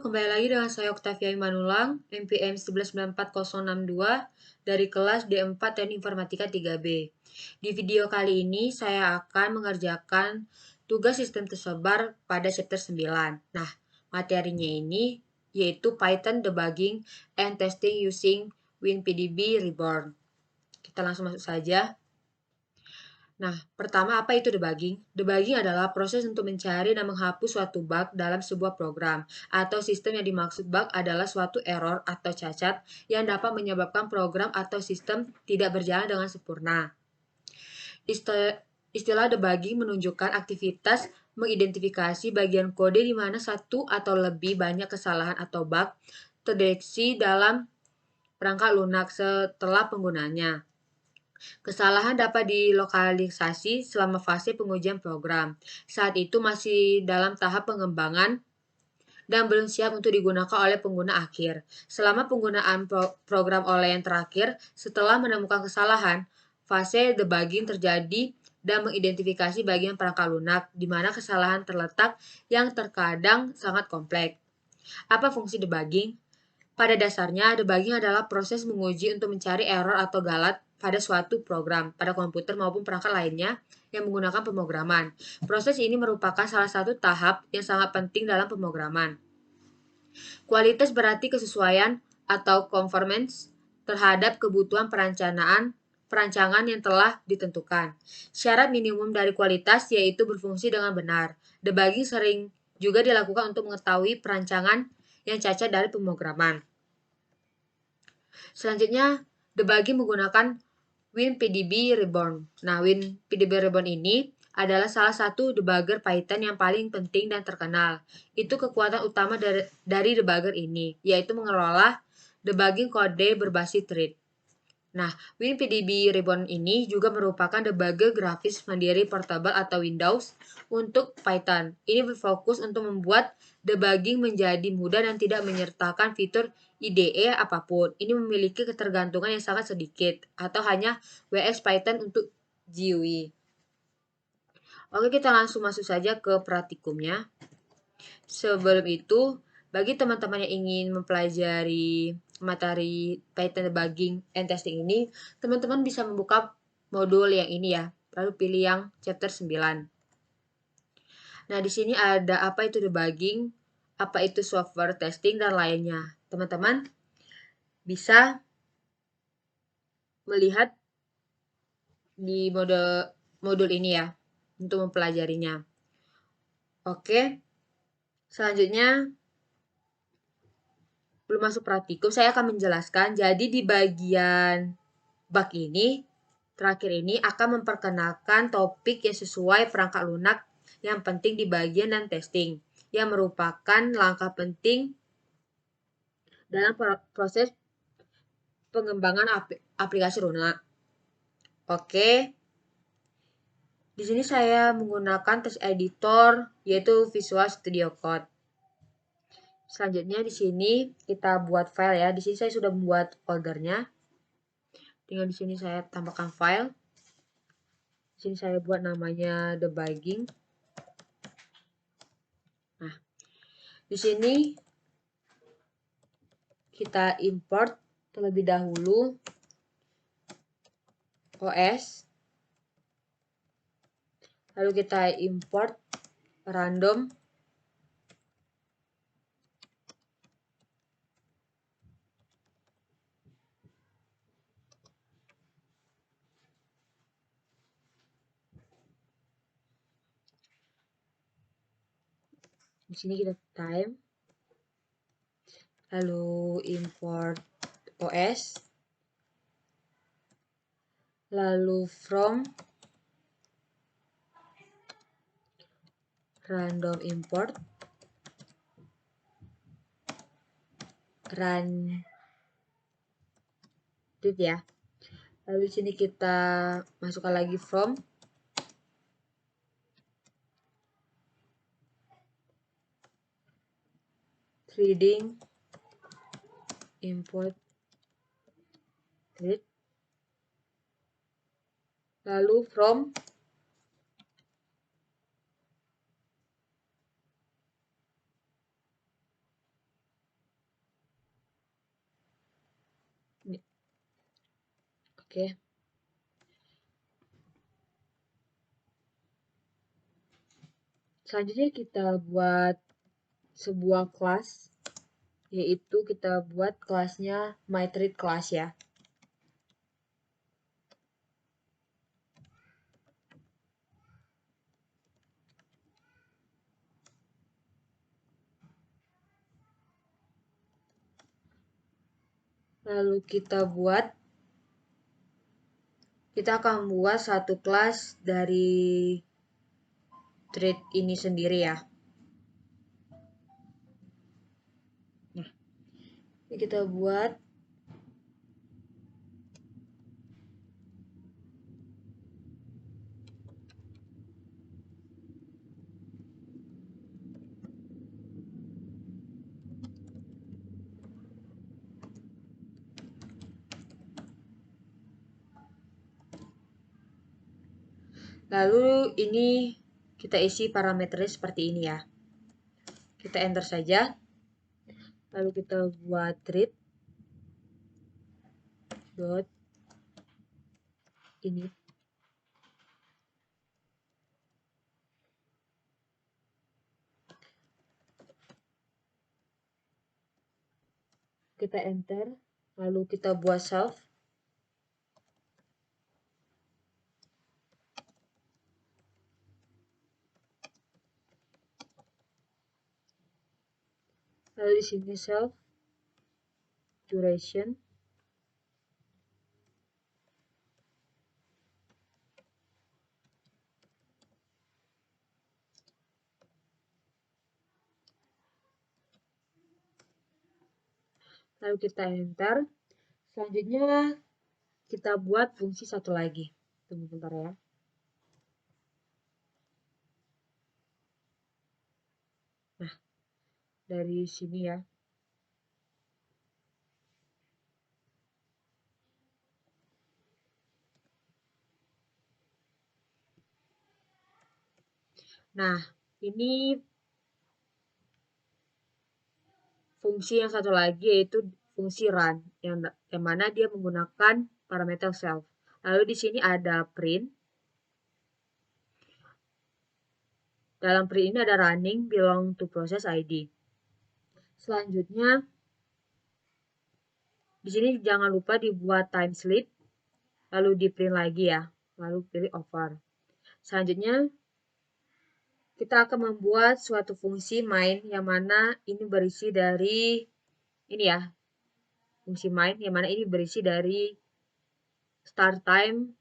kembali lagi dengan saya Oktavia Imanulang, NPM 1994062 dari kelas D4 Teknik Informatika 3B. Di video kali ini saya akan mengerjakan tugas sistem tersebar pada chapter 9. Nah, materinya ini yaitu Python Debugging and Testing Using WinPDB Reborn. Kita langsung masuk saja. Nah, pertama apa itu debugging? Debugging adalah proses untuk mencari dan menghapus suatu bug dalam sebuah program atau sistem. Yang dimaksud bug adalah suatu error atau cacat yang dapat menyebabkan program atau sistem tidak berjalan dengan sempurna. Istilah debugging menunjukkan aktivitas mengidentifikasi bagian kode di mana satu atau lebih banyak kesalahan atau bug terdeteksi dalam perangkat lunak setelah penggunanya. Kesalahan dapat dilokalisasi selama fase pengujian program. Saat itu masih dalam tahap pengembangan dan belum siap untuk digunakan oleh pengguna akhir. Selama penggunaan program oleh yang terakhir, setelah menemukan kesalahan, fase debugging terjadi dan mengidentifikasi bagian perangkat lunak di mana kesalahan terletak yang terkadang sangat kompleks. Apa fungsi debugging? Pada dasarnya, debugging adalah proses menguji untuk mencari error atau galat pada suatu program, pada komputer maupun perangkat lainnya yang menggunakan pemrograman. Proses ini merupakan salah satu tahap yang sangat penting dalam pemrograman. Kualitas berarti kesesuaian atau conformance terhadap kebutuhan perancangan yang telah ditentukan. Syarat minimum dari kualitas yaitu berfungsi dengan benar. Debugging sering juga dilakukan untuk mengetahui perancangan yang cacat dari pemrograman. Selanjutnya, debugging menggunakan WinPDB Reborn. Nah, WinPDB Reborn ini adalah salah satu debugger Python yang paling penting dan terkenal. Itu kekuatan utama dari debugger ini, yaitu mengelola debugging kode berbasis thread. Nah, WinPDB Reborn ini juga merupakan debugger grafis mandiri portable atau Windows untuk Python. Ini berfokus untuk membuat debugging menjadi mudah dan tidak menyertakan fitur IDE apapun. Ini memiliki ketergantungan yang sangat sedikit atau hanya WX Python untuk GUI. Oke, kita langsung masuk saja ke praktikumnya. Sebelum itu, bagi teman-teman yang ingin mempelajari materi Python debugging and testing ini, teman-teman bisa membuka modul yang ini ya, lalu pilih yang chapter 9. Nah, di sini ada apa itu debugging, apa itu software testing, dan lainnya. Teman-teman bisa melihat di modul ini ya, untuk mempelajarinya. Oke, selanjutnya belum masuk praktikum, saya akan menjelaskan. Jadi di bagian bug ini, terakhir ini akan memperkenalkan topik yang sesuai perangkat lunak yang penting di bagian dan testing, yang merupakan langkah penting dalam proses pengembangan aplikasi lunak. Oke, di sini saya menggunakan text editor yaitu Visual Studio Code. Selanjutnya di sini kita buat file ya. Di sini saya sudah membuat foldernya. Tinggal di sini saya tambahkan file. Di sini saya buat namanya debugging. Nah, di sini kita import terlebih dahulu OS. Lalu kita import random. Di sini kita time, lalu import OS, lalu from random import run read ya. Lalu di sini kita masukkan lagi from reading import read, lalu from Oke. Selanjutnya kita buat sebuah kelas, yaitu kita buat kelasnya myThread_class ya. Lalu kita akan buat satu kelas dari thread ini sendiri ya. Nah, ini kita buat. Lalu ini kita isi parameternya seperti ini ya. Kita enter saja. Lalu kita buat thread dot ini. Kita enter. Lalu kita buat self. Lalu di sini self duration. Lalu kita enter. Selanjutnya kita buat fungsi satu lagi. Tunggu bentar ya. Nah, dari sini ya. Nah, ini fungsi yang satu lagi yaitu fungsi run yang mana dia menggunakan parameter self. Lalu di sini ada print. Dalam print ini ada running belong to process ID. Selanjutnya di sini jangan lupa dibuat time sleep, lalu di print lagi ya, lalu pilih over. Selanjutnya kita akan membuat suatu fungsi main yang mana ini berisi dari ini ya, fungsi main yang mana ini berisi dari start time,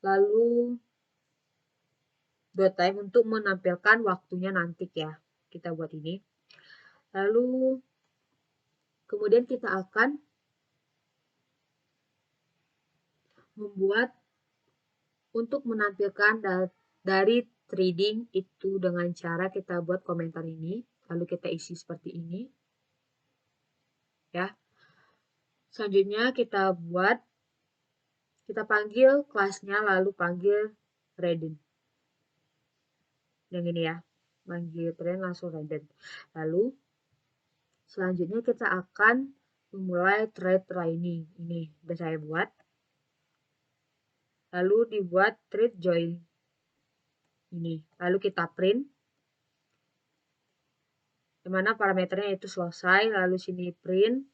lalu dot time untuk menampilkan waktunya nanti ya. Kita buat ini. Lalu kemudian kita akan membuat untuk menampilkan dari threading itu dengan cara kita buat komentar ini, lalu kita isi seperti ini. Ya. Selanjutnya kita panggil kelasnya lalu panggil threading. Yang ini ya. Panggil thread langsung threading. Lalu selanjutnya kita akan memulai thread training. Ini udah saya buat. Lalu dibuat thread join. Ini. Lalu kita print. Dimana parameternya itu selesai. Lalu sini print.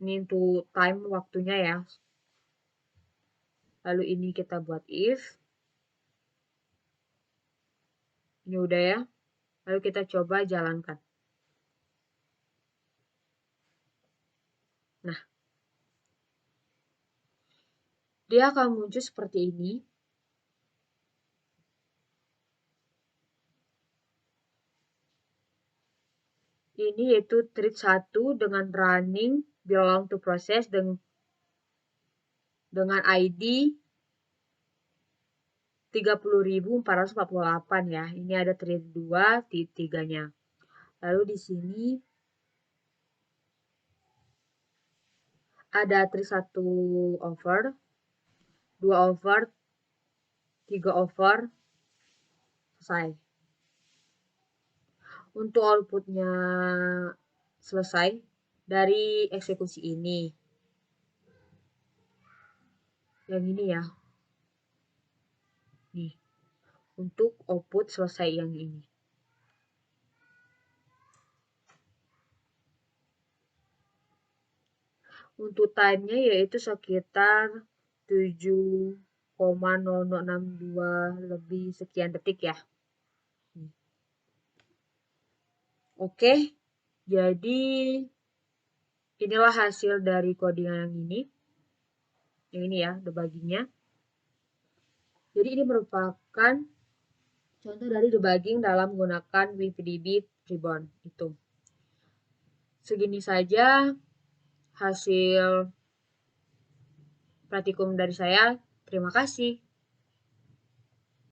Ini untuk time waktunya ya. Lalu ini kita buat if. Ini udah ya. Lalu kita coba jalankan. Nah. Dia akan muncul seperti ini. Ini yaitu thread 1 dengan running belong to process dengan ID 30.448 ya. Ini ada thread 2 di 3-nya. Lalu di sini ada thread 1 over, 2 over, 3 over, selesai. Untuk outputnya selesai dari eksekusi ini. Yang ini ya. Nih, untuk output selesai yang ini. Untuk time-nya yaitu sekitar 7,0062 lebih sekian detik ya. Oke, jadi inilah hasil dari codingan yang ini. Yang ini ya, debuggingnya. Jadi ini merupakan contoh dari debugging dalam menggunakan WinPDB Ribbon itu. Segini saja hasil praktikum dari saya. Terima kasih.